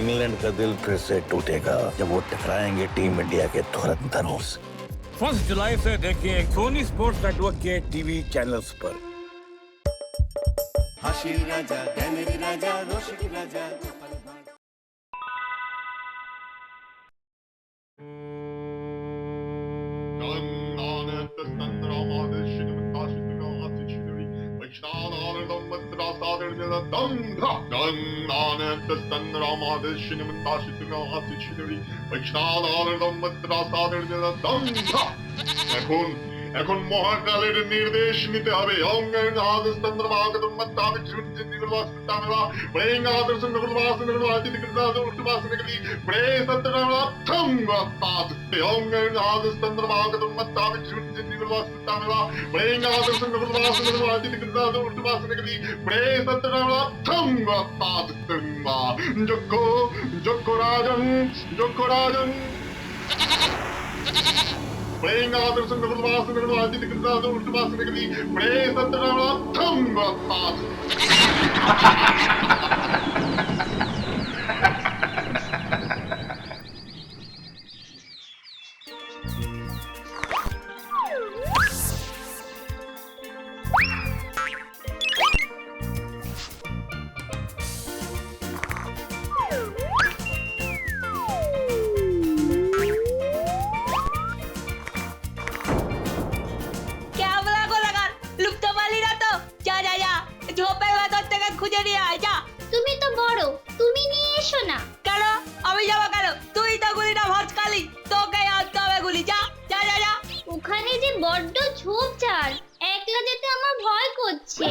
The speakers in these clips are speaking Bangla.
इंग्लैंड का दिल फिर से टूटेगा जब वो टकराएंगे टीम इंडिया के धुरंधरों से। 1 जुलाई से देखिए सोनी स्पोर्ट्स नेटवर्क के टीवी चैनल्स पर। হাসির রাজা জ্ঞানের রাজা রসিক রাজা এখন এখন মহাকালের নির্দেশ নিতে হবে যোগ্য রাজন Playing out of the last and the last, the Gazado, the Basically, praise at the tongue of thought. তুমি তো বড়, তুমি নিয়ে এসো না। কেন আমি যাবো কেন? তুই তো গুলিটা ভচকালি, তোকে আনতে হবে গুলি। যা যা যা যা। ওখানে যে বড্ড ঝোপঝাড়, একলা যেতে আমার ভয় করছে।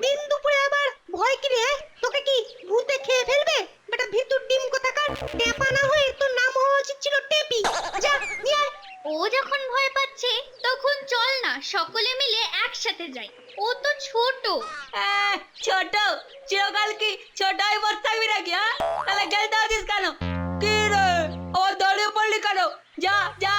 দিন দুপুরে আবার ভয় কি রে? তোকে কি ভূতে খেয়ে ফেলবে? বেটা ভিতর ডিম কোথাকার, টেপা না হয়ে তোর নাম হওয়া উচিত ছিল টেপি। যা নিয়ে আয়। ও যখন ভয় পাচ্ছে তখন চল না সকলে মিলে একসাথে যাই। ও তো ছোট। ছোট চিরকাল কি ছোটই বস থাকবি নাকি? হ্যাঁ, তাহলে খেলতে আছিস কেন? কি রে আবার দাঁড়িয়ে পড়লি কেন? যা যা।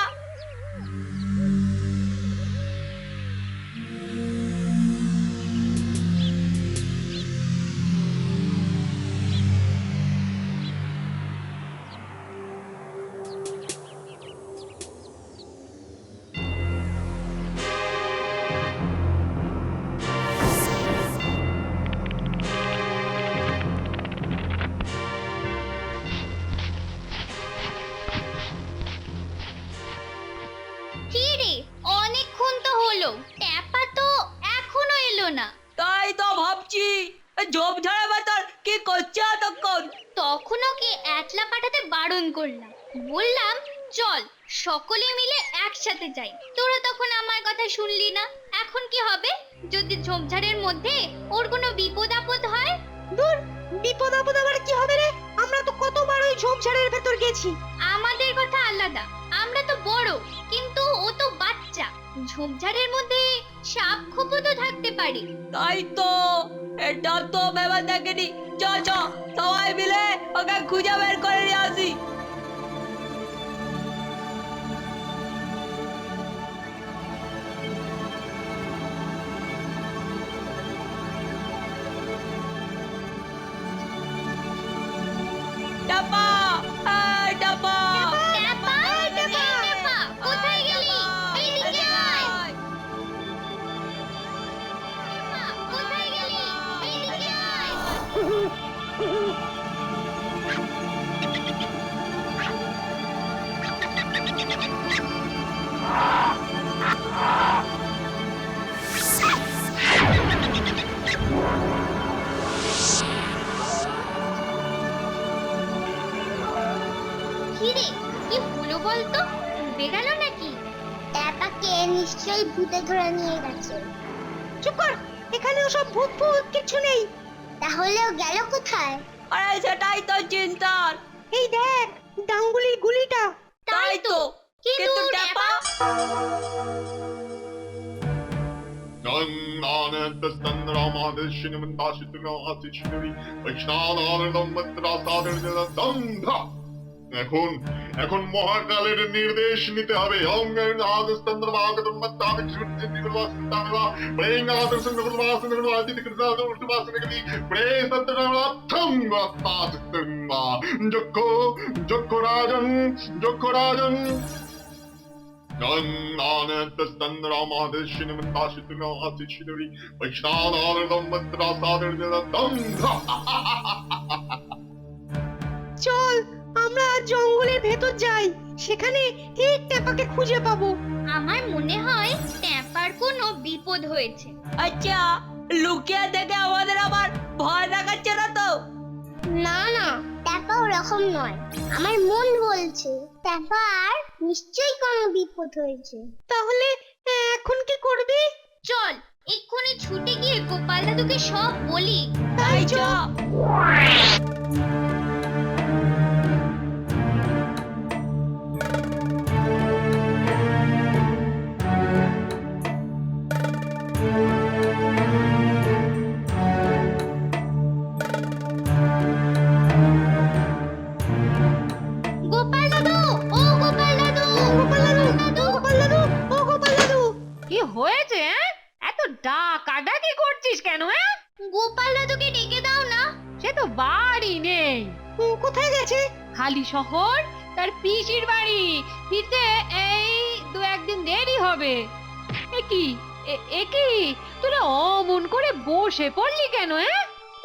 কি রে, অনেকক্ষণ তো হলো, ট্যাপা তো এখনো এলো না। তাই তো ভাবছি ঝোপঝাড়ের ভেতর কি করছে এতক্ষণ। তখন ওকে একলা পাঠাতে বারণ করলাম, বললাম চল সকলে মিলে একসাথে যাই। তোরা তখন আমার কথা শুনলি না। এখন কি হবে যদি ঝোপঝাড়ের মধ্যে ওর কোনো বিপদ আপদ হয়? দূর, বিপদ আপদ আবার কি হবে রে? আমরা তো কতবার ওই ঝোপঝাড়ের ভেতর গেছি। আমাদের কথা আলাদা, আমরা তো বড়, কিন্তু ও তো বাচ্চা। ঝোপঝাড়ের মধ্যে সাপ খোপও তো থাকতে পারে। তাই তো, এটা তো ভেবে দেখিনি। চ চ সবাই মিলে ওকে খুঁজে বের করে নিয়ে আসি। ডাপা, ডাপা, ট্যাপা, ট্যাপা, কোথায় গেলি? এইদিকে আয়। ট্যাপা, কোথায় গেলি? এইদিকে আয়। কি রে, কি হলো বলতো? ডুবে গেল নাকি? ট্যাপাকে নিশ্চয়ই ভূতে ধরে নিয়ে গেছে। চুপ কর, এখানে ওসব ভূত ভূত কিছু নেই। তাহলেও গেল কোথায়? আরে সেটাই তো চিন্তার। এই দেখ ডাঙ্গুলির গুলিটা। তাই তো, কিন্তু ট্যাপা এখন এখন মহাকালের নির্দেশ নিতে হবে যক্ষ রাজন চল আমরা আজ জঙ্গলের ভেতর যাই, সেখানে ঠিক টেপাকে খুঁজে পাবো। আমার মনে হয় ট্যাপার কোনো বিপদ হয়েছে। আচ্ছা, লুকিয়ে দেখে আমাদের আবার ভয় দেখাচ্ছে না তো? না না, ট্যাপা ওরকম নয়। আমার মন বলছে ট্যাপার নিশ্চয়ই কোনো বিপদ হয়েছে। তাহলে এখন কি করবি? চল এক্ষুনি ছুটে গিয়ে গোপাল দাদুকে সব বলি। তাই চ। গোপাল দাদু, ও গোপাল দাদু, গোপাল দাদু, ও গোপাল দাদু, ও গোপাল দাদু। কি হয়েছে? এত ডাকাডাকি করছিস কেন? গোপাল দাদুকে ডেকে দাও না। সে তো বাড়ি নেই। কোথায় গেছে? খালি শহর, তার পিসির বাড়ি। ফিরতে এই 2-1 দিন দেরি হবে। এ কি তোরা অমন করে বসে পড়লি কেন?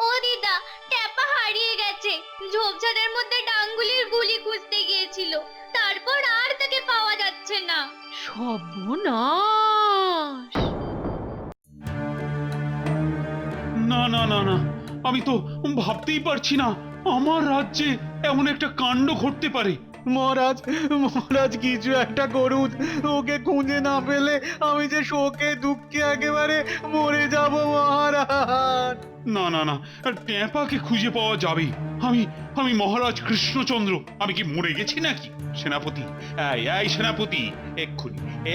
ও দিদা, ট্যাপা হারিয়ে গেছে। ঝোপঝাড়ের মধ্যে ডাঙ্গুলির গুলি খুঁজতে গিয়েছিল, তারপর আর তাকে পাওয়া যাচ্ছে না। সর্বনাশ! না না না না, আমি তো ভাবতেই পারছি না আমার রাজ্যে এমন একটা কাণ্ড ঘটতে পারে। মহারাজ, মহারাজ কিছু একটা করুন, ওকে খুঁজে না পেলে আমি যে শোকে দুঃখে একেবারে মরে যাব মহারাজ। না না না, ট্যাপাকে খুঁজে পাওয়া যাবে। আমি মহারাজ কৃষ্ণচন্দ্র, আমি কি মরে গেছি নাকি? সেনাপতি, এই সেনাপতি,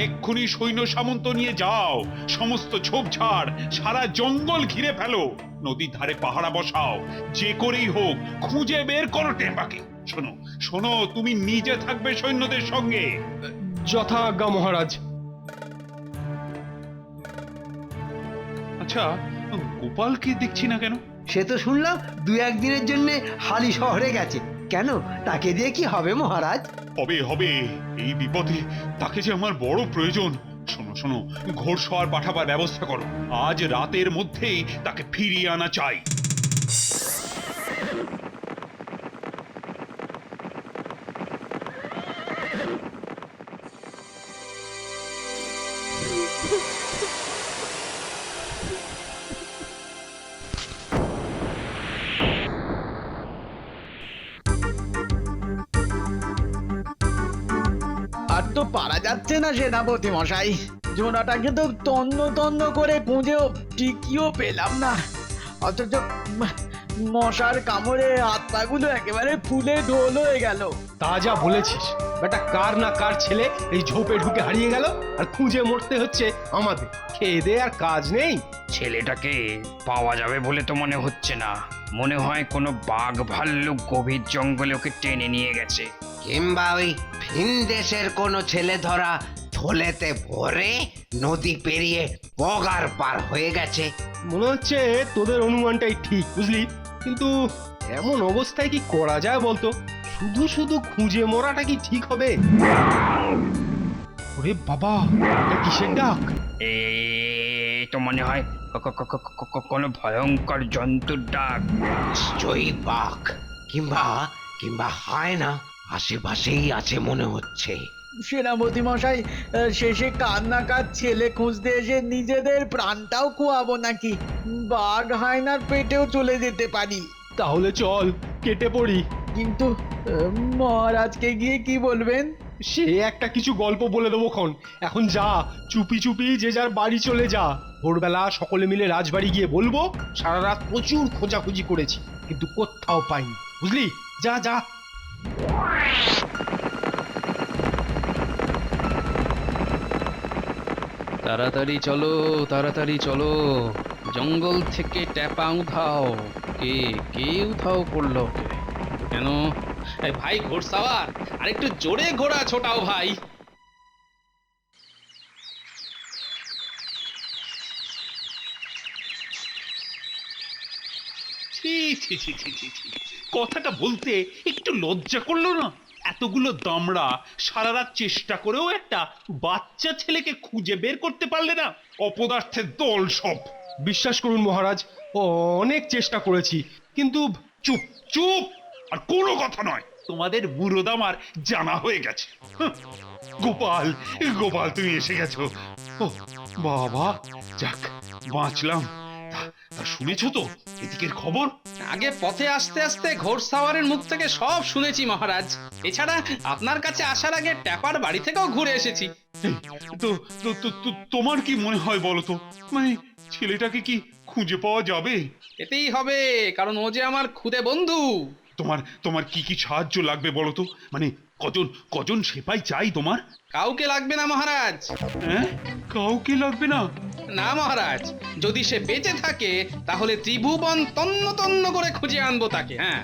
এক্ষুনি সৈন্য সামন্ত নিয়ে যাও, সমস্ত ঝোপঝাড় সারা জঙ্গল ঘিরে ফেলো, নদীর ধারে পাহারা বসাও, যে করেই হোক খুঁজে বের করো ট্যাপাকে। শোনো শোনো, তুমি নিজে থাকবে সৈন্যদের সঙ্গে। যথাজ্ঞা মহারাজ। আচ্ছা, গোপালকে দেখছি না কেন? সে তো শুনলাম 2-1 দিনের জন্য হালি শহরে গেছে। কেন, তাকে দিয়ে কি হবে মহারাজ? হবে হবে, এই বিপদে তাকে যে আমার বড় প্রয়োজন। শোনো শোনো, ঘোড়সওয়ার পাঠাবার ব্যবস্থা করো, আজ রাতের মধ্যেই তাকে ফিরিয়ে আনা চাই। আর তো পারা যাচ্ছে না সেনাপতি মশাই, জোনাটাকে তো তন্ন তন্ন করে খুঁজেও টিকিও পেলাম না, অথচ মশার কামড়ে হাত পাগুলো একেবারে ফুলে ঢোল হয়ে গেল। তা যা বলেছিস, বেটা কার না কার ছেলে এই ঝোপে ঢুকে হারিয়ে গেল, আর খুঁজে মরতে হচ্ছে আমাদের। খেয়ে দে আর কাজ নেই। ছেলেটাকে পাওয়া যাবে বলে তো মনে হচ্ছে না। মনে হয় কোনো বাঘ ভাল্লুক গভীর জঙ্গলে ওকে টেনে নিয়ে গেছে, কিংবা ওই ভিন দেশের কোনো ছেলে ধরা থলেতে ভরে নদী পেরিয়ে বগার পার হয়ে গেছে। মনে হচ্ছে তোদের অনুমানটাই ঠিক, বুঝলি? কিন্তু এমন অবস্থায় কি করা যায় বলতো? শুধু শুধু খুঁজে মরাটা কি ঠিক হবে? ওরে বাবা, এটা কিসের ডাক? এই তো মনে হয় কোনো ভয়ঙ্কর জন্তুর ডাক। নিশ্চয়ই বাঘ কিংবা হায়না আশেপাশেই আছে মনে হচ্ছে। সেনাপতি মশাই, শেষে কান্নাকার ছেলে খুঁজতে এসে নিজেদের প্রাণটাও খোয়াবো নাকি? বাঘ হায়নার পেটেও চলে যেতে পারি। তাহলে চল কেটে পড়ি। কিন্তু মহারাজকে গিয়ে কি বলবেন? সে একটা কিছু গল্প বলে দেবো খন। এখন যা, চুপি চুপি যে যার বাড়ি চলে যা। ভোরবেলা সকলে মিলে রাজবাড়ি গিয়ে বলবো সারা রাত প্রচুর খোঁজাখুঁজি করেছি, কিন্তু কোথাও পাইনি, বুঝলি? যা যা। তাড়াতাড়ি চলো, তাড়াতাড়ি চলো, জঙ্গল থেকে ট্যাপা উঠাও। কে উঠাও করলো? কেন ভাই ঘোড়সাওয়ার আর একটু জোরে ঘোড়া ছোটাও ভাই। ছি ছি ছি ছি ছি ছি। কথাটা বলতে একটু লজ্জা করলো না? এতগুলো দামড়া সারা রাত চেষ্টা করেও একটা বাচ্চা ছেলেকে খুঁজে বের করতে পারলে না? অপদার্থের দল সব। বিশ্বাস করুন মহারাজ, অনেক চেষ্টা করেছি, কিন্তু চুপ চুপ, আর কোনো কথা নয়। তোমাদের বুড়োদ আমার জানা হয়ে গেছে। হাহ, গোপাল গোপাল তুমি এসে গেছো। ও বাবা, যাক বাঁচলাম। তা শুনেছো তো এদিকের খবর? আগে পথে আসতে আসতে ঘোড়সাওয়ারের মুখ থেকে সব শুনেছি মহারাজ। এছাড়া আপনার কাছে আসার আগে ট্যাপার বাড়ি থেকেও ঘুরে এসেছি। তো তোমার কি মনে হয় বলো তো, মানে ছেলেটাকে কি খুঁজে পাওয়া যাবে? এতেই হবে, কারণ ও যে আমার খুদে বন্ধু। তোমার কি কি সাহায্য লাগবে বলো তো? মানে কজন সেপাই চাই তোমার? কাউকে লাগবে না মহারাজ। হ্যাঁ, কাউকে লাগবে না? না মহারাজ, যদি সে বেঁচে থাকে তাহলে ত্রিভুবন তন্ন তন্ন করে খুঁজে আনবো তাকে। হ্যাঁ,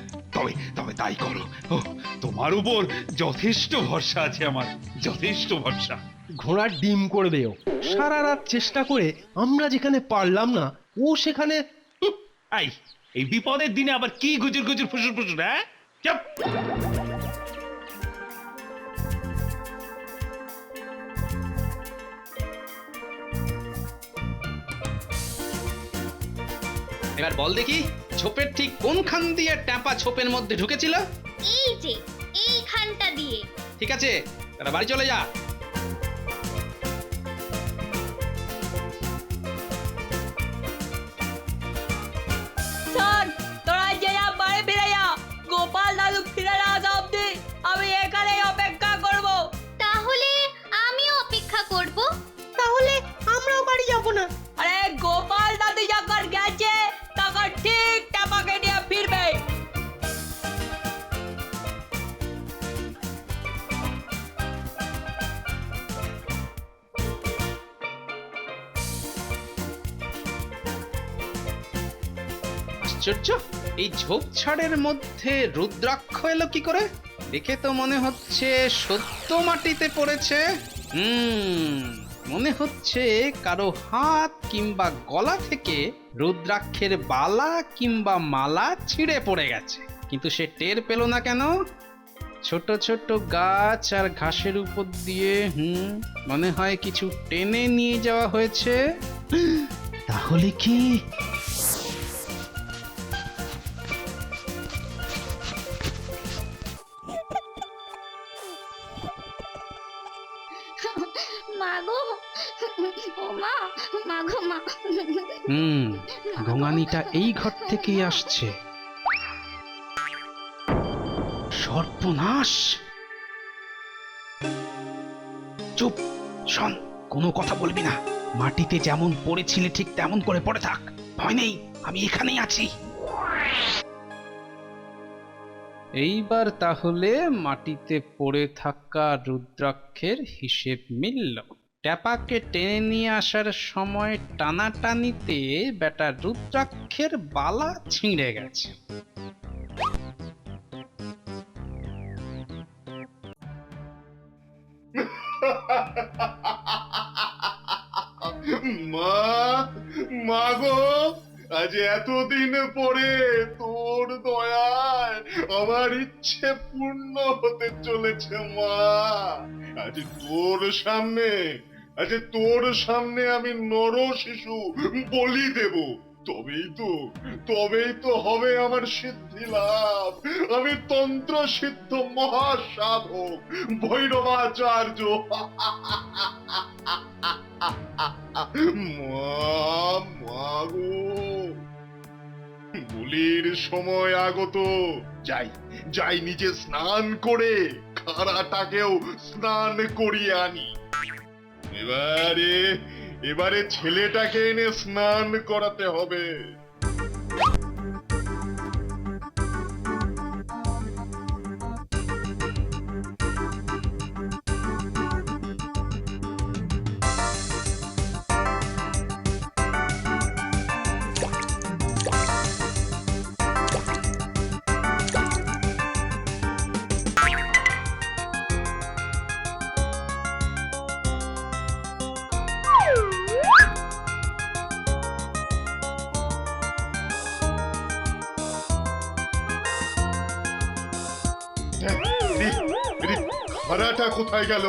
তবে তাই করো। ও, তোমার উপর যথেষ্ট ভরসা আছে আমার, যথেষ্ট ভরসা। ঘোড়ার ডিম করবে ও। সারা রাত চেষ্টা করে আমরা যেখানে পারলাম না, ও সেখানে। এই বিপদের দিনে আবার কি গুজুর গুজুর ফুসুর ফুসুর? হ্যাঁ, চুপ। এবার বল দেখি, ছোপের ঠিক কোনখান দিয়ে ট্যাপা ছোপের মধ্যে ঢুকেছিল? এই যে এইখানটা দিয়ে। ঠিক আছে, তারা বাড়ি চলে যা। তোরা যে বাড়ি ফিরে যা, গোপাল দাদু ফিরে না আসা অব্দি আমি এখানেই অপেক্ষা করব। তাহলে আমিও অপেক্ষা করব। তাহলে আমরাও বাড়ি যাব না। আরে গোপাল দাদু যখন গেছে তখন ঠিক টাপাকে নিয়ে ফিরবে। আশ্চর্য, এই ঝোপঝাড়ের মধ্যে রুদ্রাক্ষ এলো কি করে? দেখে তো মনে হচ্ছে সত্য মাটিতে পড়েছে। মনে হচ্ছে কারো হাত কিংবা গলা থেকে রুদ্রাক্ষের বালা কিংবা মালা ছিঁড়ে পড়ে গেছে, কিন্তু সে টের পেল না কেন? ছোট ছোট গাছ আর ঘাসের উপর দিয়ে মনে হয় কিছু টেনে নিয়ে যাওয়া হয়েছে। তাহলে কি? মাগো, ও মা, মাগো মা। ঘোঙানিটা এই ঘর থেকেই আসছে। সর্বনাশ! চুপ, শোন, কোনো কথা বলবি না। মাটিতে যেমন পড়েছিলে ঠিক তেমন করে পড়ে থাক, ভয় নেই, আমি এখানেই আছি। এইবার তাহলে মাটিতে পড়ে থাকা রুদ্রাক্ষের হিসেব মিলল। ট্যাপাকে টেনে নিয়ে আসার সময় টানাটানিতে বেটা রুদ্রাক্ষের বালা ছিঁড়ে গেছে। মা গো, আজ এতদিন পরে তোর দয়ায় আমার ইচ্ছে পূর্ণ হতে চলেছে মা। আজ তোর সামনে আমি নর শিশু বলি দেব, তবেই তো হবে আমার সিদ্ধি লাভ। আমি তন্ত্র সিদ্ধ মহাসাধক ভৈরবাচার্য। বলির সময় আগত। যাই নিজে স্নান করে খাড়াটাকেও স্নান করিয়ে আনি। এবারে ছেলেটাকে এনে স্নান করাতে হবে। খাড়াটা কোথায় গেল?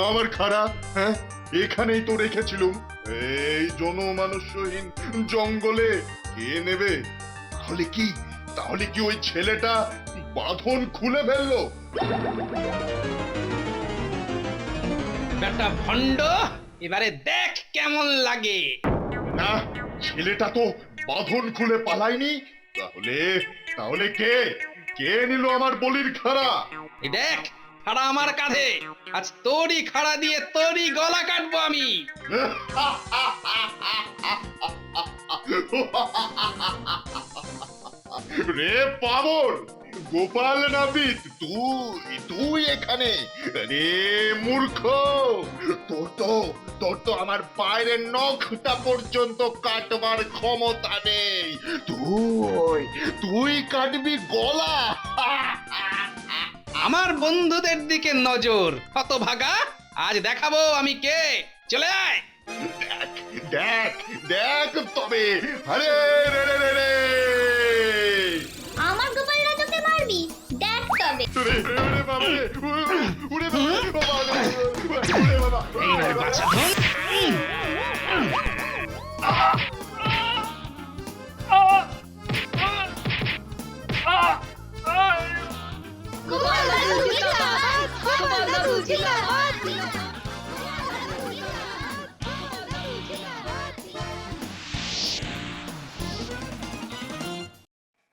আমার খাড়া, হ্যাঁ, এখানেই তো রেখেছিলুম। এই জনমানুষ্যহীন জঙ্গলে কে নেবে? তাহলে কি ওই ছেলেটা বাঁধন খুলে ফেললো? বেটা ভণ্ড, এবারে দেখ কেমন লাগে। না, ছেলেটা তো বাঁধন খুলে পালায়নি। তাহলে কে নিল আমার বলির খাড়া? এই দেখ, খাড়া আমার কাঁধে। আজ তোরই খাড়া দিয়ে তোরই গলা কাটবো আমি। রে পাবর, গোপাল নাপিত, তুই এখানে? রে মূর্খ, তোর তো আমার পায়ের নখটা পর্যন্ত কাটবার ক্ষমতা নেই। তুই কাটবি গলা? আমার বন্ধুদের দিকে নজর, হতভাগা। আজ দেখাবো আমি কে। চলে আয়। দেখ তবে। আরে রে রে রে রে, আমার গোপাল রাজাকে মারবি? দেখ তবে। এইবার বাছা ধন। গোপাল দাদু জিন্দাবাদ, গোপাল দাদু জিন্দাবাদ।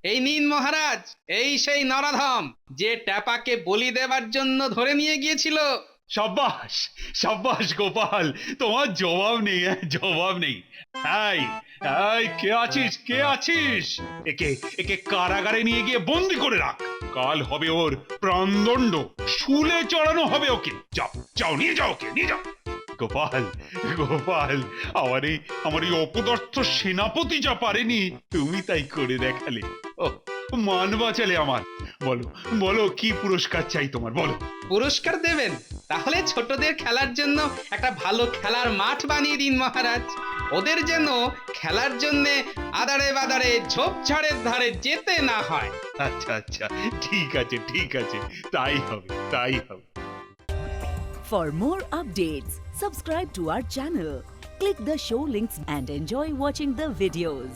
এই নিন মহারাজ, এই সেই নরাধম যে ট্যাপাকে বলি দেবার জন্য ধরে নিয়ে গিয়েছিল। সাব্বাস সাব্বাস গোপাল, তোমার জবাব নেই, জবাব নেই। এই এই, কে আছিস? একে কারাগারে নিয়ে গিয়ে বন্দি করে রাখ। কাল হবে ওর প্রাণদণ্ড, শুলে চড়ানো হবে ওকে। যাও নিয়ে যাও, ওকে নিয়ে যাও। গোপাল আমার এই অপদার্থ সেনাপতি যা পারেনি, তুমি তাই করে দেখালে। ও, মান বাঁচালে আমার। বলো কি পুরস্কার চাই তোমার, বলো। পুরস্কার দেবেন? তাহলে ছোটদের খেলার জন্য একটা ভালো খেলার মাঠ বানিয়ে দিন মহারাজ। ওদের যেন খেলার জন্য আদারে বাদারে ঝোপঝাড়ের ধারে যেতে না হয়। আচ্ছা ঠিক আছে, তাই হবে। For more updates, subscribe to our channel, click the show links and enjoy watching the videos.